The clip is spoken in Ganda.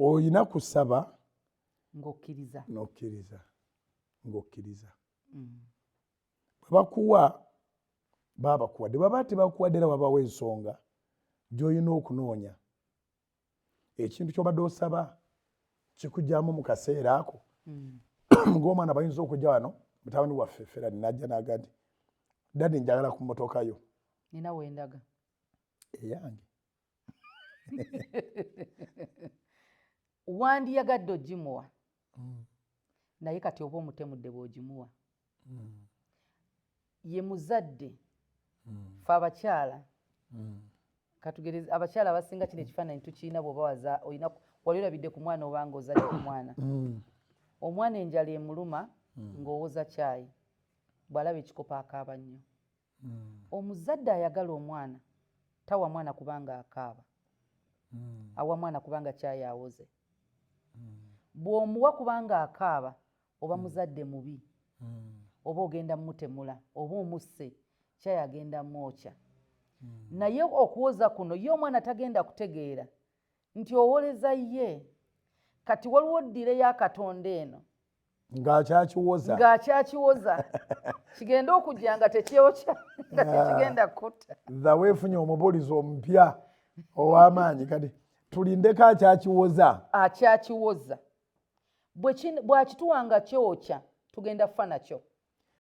oyina kusaba ng'okkiriza ng'okkiriza bwe bakuwa babakuwadde baba tebakuwadde era wabawo ensonga gy'olina okunoonya ekintu ky'obadde osaba kikujjamu mu kaseera ako ng'omwana bayinza okujja wano mutabani waffe Ferani n'ajja n'aga nti dadi njagala ku mmotoka yo nina wendaga eyange wandiyagadde ogimuwa naye kati oba omutemudde bw'ogimuwa ye muzadde fe abakyala katugereza abakyala abasinga kino ekifaananyi tukirina bw'oba wali olabidde ku mwana obanga ozadde ku mwana omwana enjala emuluma ng'owoza caayi bw'alaba ekikopo akaaba nnyo omuzadde ayagala omwana tawa mwana kubanga akaaba awa mwana kubanga caayi awoze bw'omuwa kubanga akaaba oba muzadde mubi oba ogenda mutemula oba omusse caayi agenda mwokya naye okuwoza kuno ye omwana tagenda kutegeera nti owoleza ye kati waliwo ddire ya Katonda eno ng'akyakiwoza kigenda okujja nga tekyokya nga tekigenda kutta zawe efunye omubuulizi omupya ow'amaanyi kati tulindeko akyakiwoza bw'akituwa nga kyokya tugenda kufa nakyo